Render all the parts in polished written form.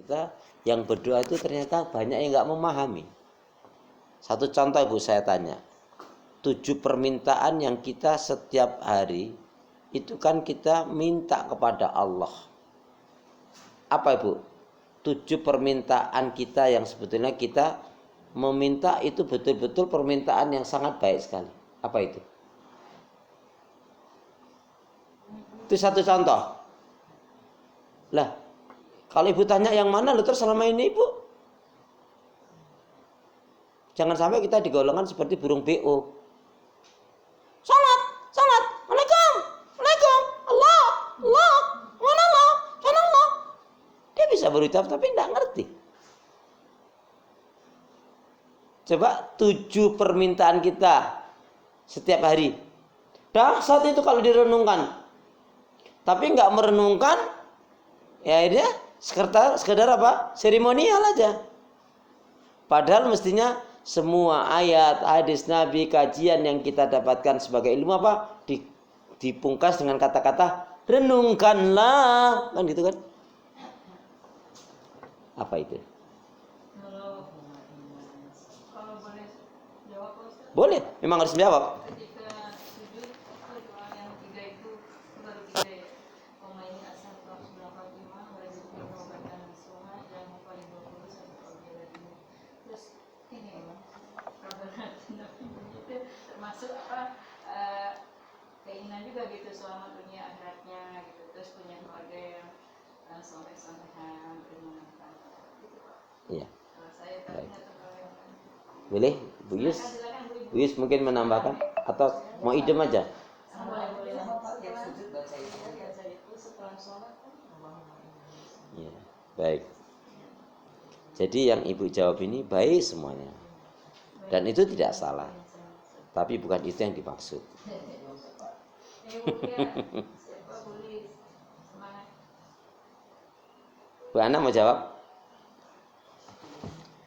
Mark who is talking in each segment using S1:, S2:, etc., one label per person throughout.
S1: kita yang berdoa itu ternyata banyak yang nggak memahami. Satu contoh Ibu saya tanya, 7 permintaan yang kita setiap hari itu kan kita minta kepada Allah. Apa Ibu? 7 permintaan kita yang sebetulnya kita meminta itu betul-betul permintaan yang sangat baik sekali. Apa itu? Itu satu contoh. Lah, kalau Ibu tanya yang mana lu terus selama ini Ibu? Jangan sampai kita digolongkan seperti burung BO. Salat, Waalaikum, Allah, mana Allah, sana Allah. Dia bisa berucap tapi tidak ngerti. Coba 7 permintaan kita setiap hari. Dah saat itu kalau direnungkan, tapi nggak merenungkan, ya dia sekedar apa? Seremonial aja. Padahal mestinya semua ayat, hadis Nabi, kajian yang kita dapatkan sebagai ilmu apa? Dipungkas dengan kata-kata renungkanlah, kan gitu kan? Apa itu?
S2: Kalau boleh jawab, Ustaz?
S1: Boleh, memang harus menjawab.
S2: Ketika sujud doa yang 3 itu baru kita ini asal berapa lima wajib mengobatan suha yang paling 20 satu kalau ini. Terus ini itu termasuk apa keinginan juga gitu selama dunia akhiratnya gitu, terus punya keluarga yang soleh-solehan bermanfaat gitu Pak.
S1: Iya.
S2: Kalau saya tanya terkait
S1: Boleh, Bu Yus? Bu Yus mungkin menambahkan atau mau idem aja? Ya, baik. Jadi yang Ibu jawab ini baik semuanya. Dan itu tidak salah. Tapi bukan itu yang dimaksud. Bu Ana mau jawab?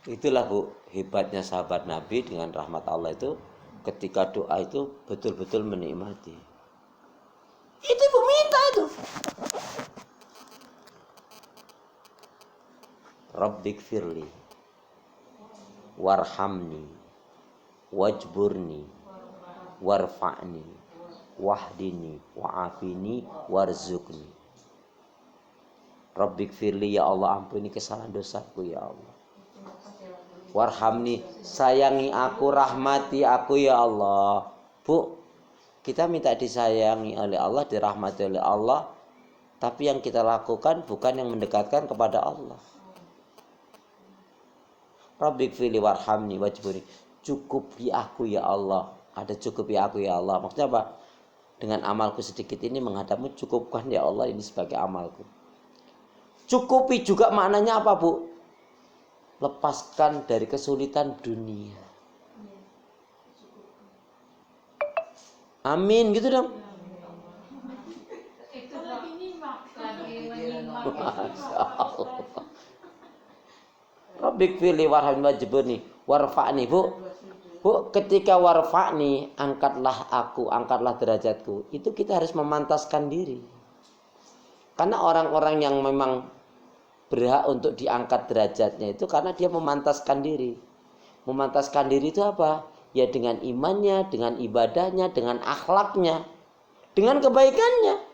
S1: Itulah Bu, hebatnya sahabat Nabi dengan rahmat Allah itu ketika doa itu betul-betul menikmati. Itu Ibu minta itu. Rabbighfirli warhamni wajburni warfa'ni wahdini wa'afini warzuqni. Rabbighfirli, ya Allah ampuni kesalahan dosaku ya Allah. Warhamni, sayangi aku, rahmati aku ya Allah. Bu, kita minta disayangi oleh Allah, dirahmati oleh Allah, tapi yang kita lakukan bukan yang mendekatkan kepada Allah. Rabbighfirli warhamni wajburni, cukupi aku ya Allah. Ada cukupi aku ya Allah. Maksudnya apa? Dengan amalku sedikit ini menghadapmu, cukupkan ya Allah ini sebagai amalku. Cukupi juga maknanya apa Bu? Lepaskan dari kesulitan dunia. Amin gitu dong.
S2: itu lagi menyimak
S1: Masya Allah. Rabbighfirli warhamni wajburni warfa'ni. Bu, ketika warfa'ni, angkatlah aku, angkatlah derajatku, itu kita harus memantaskan diri. Karena orang-orang yang memang berhak untuk diangkat derajatnya itu karena dia memantaskan diri. Memantaskan diri itu apa? Ya dengan imannya, dengan ibadahnya, dengan akhlaknya, dengan kebaikannya.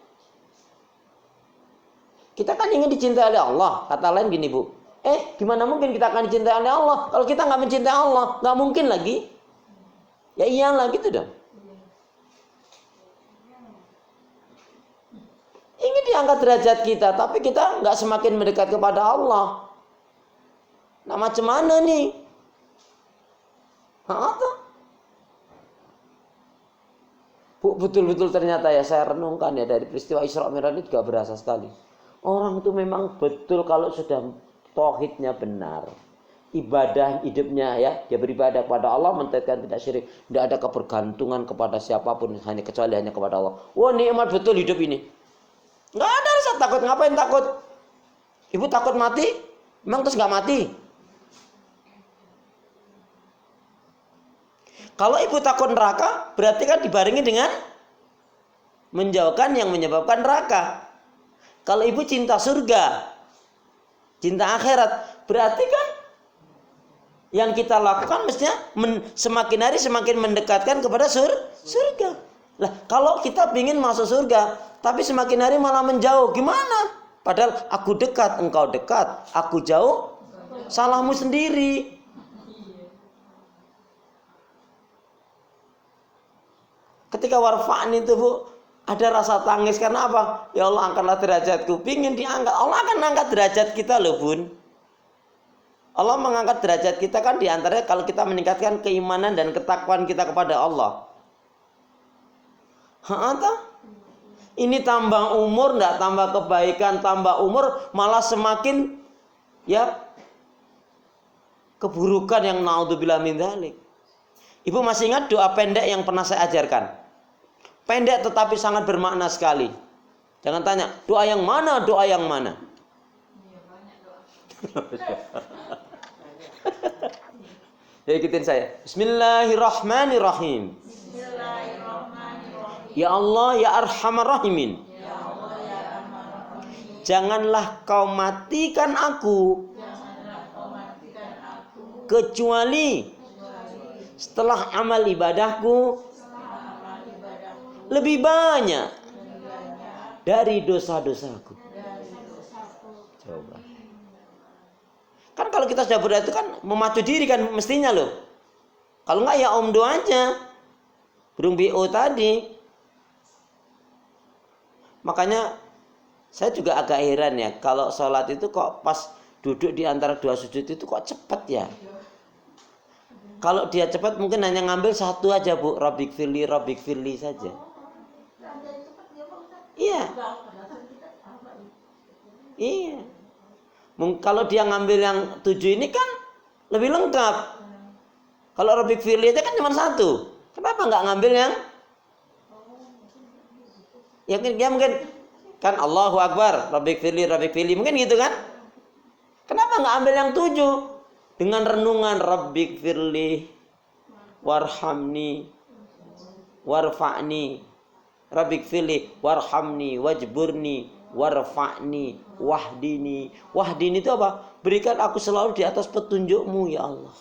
S1: Kita kan ingin dicintai oleh Allah. Kata lain gini Bu, gimana mungkin kita akan dicintai oleh Allah kalau kita nggak mencintai Allah? Nggak mungkin lagi. Ya iyalah gitu dong. Ingin diangkat derajat kita, tapi kita nggak semakin mendekat kepada Allah. Nah macam mana nih? Bu, betul-betul ternyata ya saya renungkan ya dari peristiwa Isra Mi'raj ini juga berasa sekali. Orang itu memang betul kalau sudah tauhidnya benar, ibadah hidupnya ya, dia beribadah kepada Allah, mentegakkan tidak syirik, tidak ada kebergantungan kepada siapapun kecuali hanya kepada Allah. Wah nikmat betul hidup ini. Nggak ada rasa takut. Ngapain takut? Ibu takut mati? Emang terus nggak mati? Kalau ibu takut neraka, berarti kan dibarengi dengan menjauhkan yang menyebabkan neraka. Kalau ibu cinta surga, cinta akhirat. Berarti kan yang kita lakukan mestinya semakin hari semakin mendekatkan kepada surga. Lah, kalau kita ingin masuk surga, tapi semakin hari malah menjauh, gimana? Padahal aku dekat, engkau dekat, aku jauh, salahmu sendiri. Ketika warfa'ni itu, Bu, ada rasa tangis karena apa? Ya Allah, angkatlah derajatku. Pingin diangkat. Allah akan angkat derajat kita loh, Bun. Allah mengangkat derajat kita kan diantaranya kalau kita meningkatkan keimanan dan ketakwaan kita kepada Allah. Ini tambah umur, enggak tambah kebaikan, tambah umur malah semakin ya keburukan yang naudzubillah min dzalik. Ibu masih ingat doa pendek yang pernah saya ajarkan? Pendek tetapi sangat bermakna sekali. Jangan tanya, doa yang mana, doa yang mana?
S2: Iya, banyak doa.
S1: Ya, ikutin saya. Bismillahirrahmanirrahim.
S2: Bismillahirrahmanirrahim.
S1: Ya Allah, ya Arhamar Rahimin.
S2: Ya Allah, ya Arhamar-Rahimin.
S1: Janganlah kau matikan aku
S2: Janganlah kau matikan aku
S1: kecuali setelah amal ibadahku lebih banyak dari dosa-dosaku. Coba. Kan kalau kita sudah berdoa itu kan memacu diri kan mestinya loh. Kalau enggak ya Om doanya. Burung BO tadi. Makanya saya juga agak heran ya kalau sholat itu kok pas duduk di antara dua sujud itu kok cepat ya. Kalau dia cepat mungkin hanya ngambil satu aja, Bu, Rabbik firli saja. Iya. Iya. Kalau dia ngambil yang 7 ini kan lebih lengkap. Kalau Rabbik firli aja kan cuma satu. Kenapa nggak ngambil yang? Ya mungkin kan Allahu Akbar, Rabbik firli mungkin gitu kan? Kenapa nggak ambil yang 7 dengan renungan Rabbik firli warhamni warfa'ni, Rabbik firli warhamni wajburni warfa'ni wahdini. Wahdini itu apa? Berikan aku selalu di atas petunjukmu ya Allah.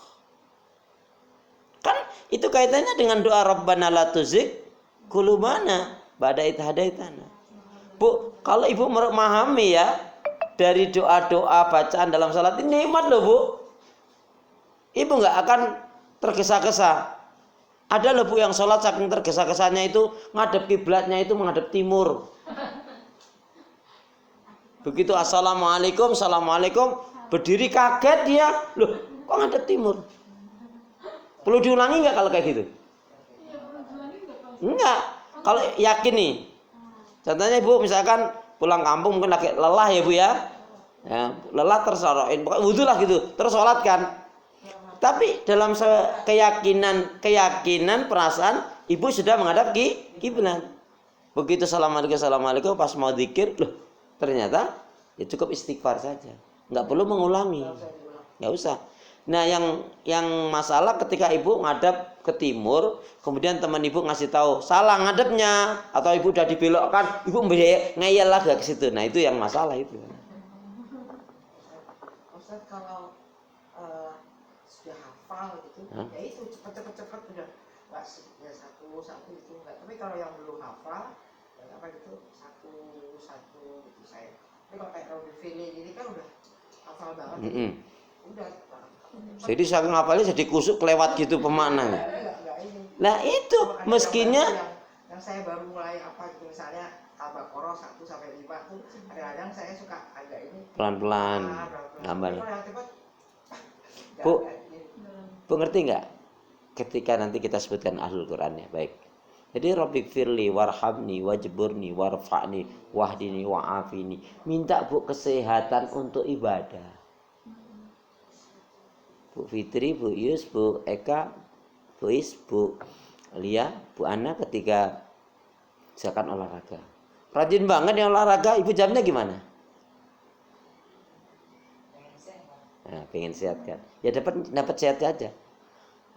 S1: Kan itu kaitannya dengan doa Rabbana la tuzigh qulubana ba'da idh hadaitana. Bu, kalau Ibu memahami ya dari doa-doa bacaan dalam salat ini nikmat loh, Bu. Ibu nggak akan tergesa-gesa. Ada loh, Bu, yang salat saking tergesa-gesanya itu ngadep kiblatnya itu menghadap timur. Begitu assalamualaikum, berdiri kaget dia, loh kok ngadep timur? Perlu diulangi nggak kalau kayak gitu? Enggak. Kalau yakin nih, contohnya Ibu misalkan pulang kampung mungkin lagi lelah ya Bu ya, lelah terus wudhu lah gitu, terus sholat kan. Tapi dalam keyakinan perasaan Ibu sudah menghadap kiblat. Begitu assalamualaikum pas mau zikir, loh ternyata ya cukup istighfar saja, nggak perlu mengulangi, nggak usah. Nah yang masalah ketika Ibu ngadap ke timur, kemudian teman Ibu ngasih tahu salah ngadepnya, atau Ibu udah dibelokkan, Ibu ngeyel lagi ke situ. Nah itu yang masalah itu.
S3: Ustaz kalau sudah hafal gitu, ya itu cepet udah nggak ya satu itu enggak. Tapi kalau yang belum hafal, ya apa gitu satu gitu saya. Tapi kalau kayak Rabbik firli ini kan udah hafal banget, udah.
S1: Jadi saking hafalnya jadi kusuk kelewat gitu pemaknanya. Nah itu meskinya
S3: yang saya baru mulai apa gitu, misalnya Al-Baqarah 1 sampai 5 tuh kadang-kadang saya suka agak ini
S1: pelan-pelan nambah. Bu ngerti nggak? Ketika nanti kita sebutkan ahlul Quran ya, baik. Jadi Rabbik firli warhamni wajburni warfa'ni wahdini wa'afini. Minta Bu kesehatan untuk ibadah. Bu Fitri, Bu Yus, Bu Eka, Bu Is, Bu Lia, Bu Ana ketika misalkan olahraga. Rajin banget yang olahraga, Ibu jamnya gimana? Nah, pengen sehat kan? Ya dapat sehat aja.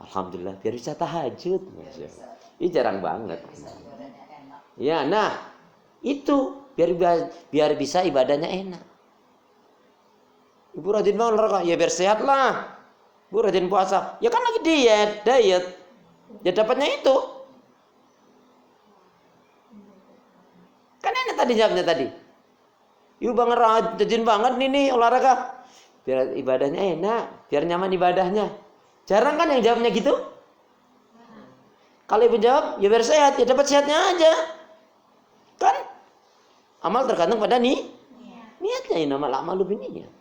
S1: Alhamdulillah, biar bisa tahajud. Ini jarang banget. Ya, nah itu biar bisa ibadahnya enak. Ibu rajin banget olahraga, ya biar sehat lah. Bu rajin puasa, ya kan lagi diet. Ya dapatnya itu. Kan enak tadi jawabnya tadi. Ibu banget rajin banget nih olahraga. Biar ibadahnya enak, biar nyaman ibadahnya. Jarang kan yang jawabnya gitu? Kalau ibu jawab, ya biar sehat, ya dapat sehatnya aja. Kan? Amal tergantung pada niatnya, innamal a'malu binniyat.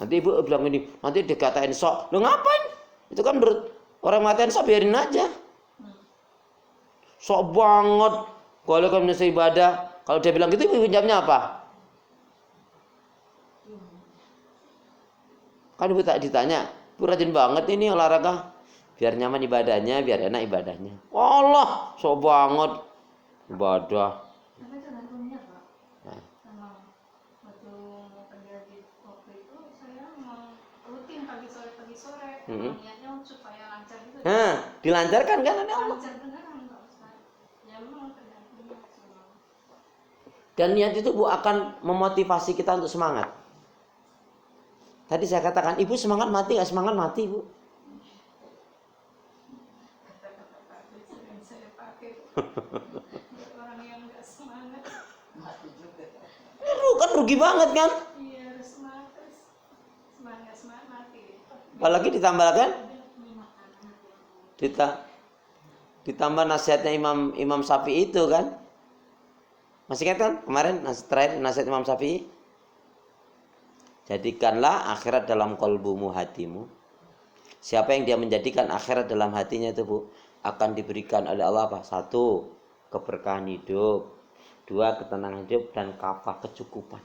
S1: Nanti ibu bilang ini, nanti dikatain sok. Lo ngapain? Itu kan menurut orang ngatain sok, biarin aja. Sok banget. Kalau kamu menyelesaikan ibadah, kalau dia bilang gitu, ibu jawabnya apa? Kan ibu tak ditanya, ibu rajin banget ini olahraga. Biar nyaman ibadahnya, biar enak ibadahnya. Allah, sok banget ibadah.
S2: Tapi tergantungnya Pak.
S1: Nah.
S2: Memang waktu kerja di waktu itu saya memang rutin pagi sore. Niatnya supaya lancar gitu.
S1: Nah, dilancarkan kan oleh Allah.
S2: Lancar beneran Pak Ustaz. Ya memang tergantungnya semua.
S1: Dan niat itu Bu akan memotivasi kita untuk semangat. Tadi saya katakan, ibu semangat mati, nggak semangat mati Bu.
S2: Kata-kata Pak sering saya pakai. Orang yang nggak semangat.
S3: Mati juga.
S1: Kan rugi banget kan?
S2: Iya harus semangat terus. Semangat mati.
S1: Apalagi ditambahkan, ditambah nasihatnya Imam Syafi'i itu kan? Masih ingat kan kemarin terakhir nasihat Imam Syafi'i? Jadikanlah akhirat dalam kolbumu, hatimu. Siapa yang dia menjadikan akhirat dalam hatinya itu Bu, akan diberikan oleh Allah apa? 1, keberkahan hidup. 2, ketenangan hidup. Dan kafah, kecukupan.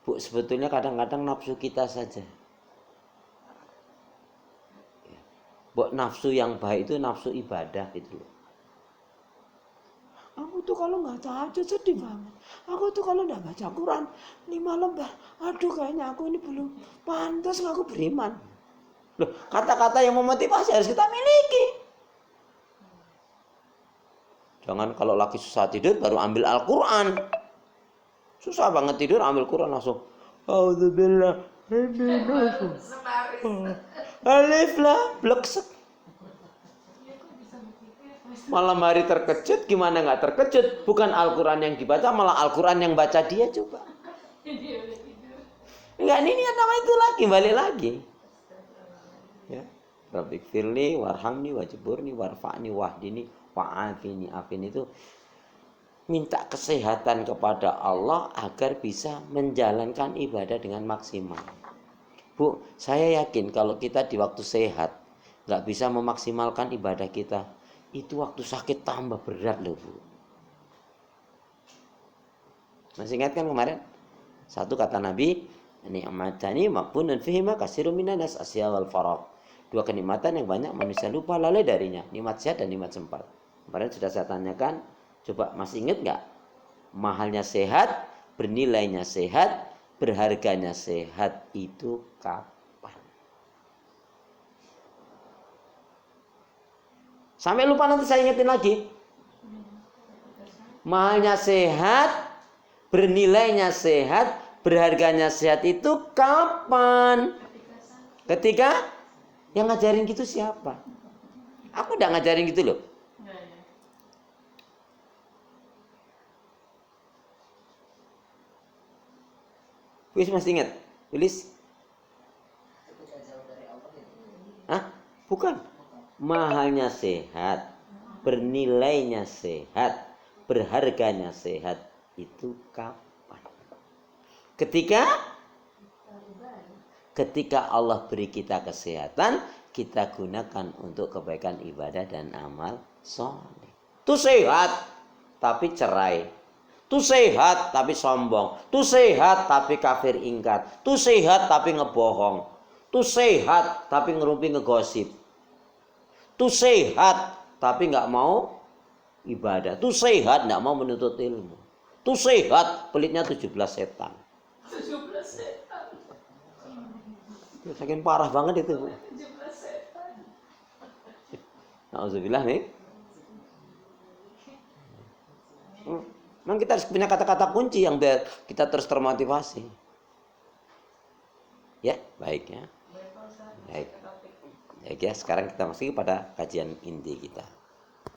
S1: Bu, sebetulnya kadang-kadang nafsu kita saja. Bu, nafsu yang baik itu nafsu ibadah gitu loh. Aku tuh kalau nggak tahajud sedih banget. Aku tuh kalau nggak baca Quran 5 lembar, aduh kayaknya aku ini belum pantas ngaku beriman. Loh, kata-kata yang memotivasi harus kita miliki. Jangan kalau lagi susah tidur baru ambil Al-Quran. Susah banget tidur ambil Quran langsung. Auzubillah. Alif lam bleksek. Malam hari terkejut, gimana nggak terkejut? Bukan Al-Quran yang dibaca, malah Al-Quran yang baca dia coba. Enggak, ini nama itu lagi, balik lagi. Ya, Rabbik firli, warhamni, wajiburni, warfa'ni, wahdini, wa'afini, afin itu minta kesehatan kepada Allah agar bisa menjalankan ibadah dengan maksimal. Bu, saya yakin kalau kita di waktu sehat nggak bisa memaksimalkan ibadah kita, itu waktu sakit tambah berat loh Bu. Masih ingat kan kemarin? Satu kata Nabi, ni'matani maqbunun fihima katsirun minan nas asya wal faraq. 2 kenikmatan yang banyak manusia lupa lalai darinya, nikmat sehat dan nikmat sempat. Kemarin sudah saya tanyakan, coba masih ingat nggak? Mahalnya sehat, bernilainya sehat, berharganya sehat itu kapan? Sampai lupa nanti saya ingetin lagi. Mahalnya sehat, bernilainya sehat, berharganya sehat itu kapan? Ketika yang ngajarin gitu siapa? Aku udah ngajarin gitu loh. Wis masih ingat? Tulis. Hah? Bukan. Mahalnya sehat, bernilainya sehat, berharganya sehat itu kapan? Ketika Allah beri kita kesehatan, kita gunakan untuk kebaikan ibadah dan amal soleh. Tuh sehat tapi cerai, tuh sehat tapi sombong, tuh sehat tapi kafir ingkar, tuh sehat tapi ngebohong, tuh sehat tapi ngerumpi ngegosip. Tuh sehat tapi nggak mau ibadah. Tuh sehat nggak mau menuntut ilmu. Tuh sehat pelitnya 17 setan.
S2: 17 setan.
S1: Saking parah banget itu.
S2: 17 setan.
S1: Nauzubillah nih. Memang kita harus punya kata-kata kunci yang biar kita terus termotivasi. Ya, baik ya.
S2: Baik, Pak Ustaz.
S1: Baik.
S2: Ke topik.
S1: Baik ya, sekarang kita masuk pada kajian inti kita.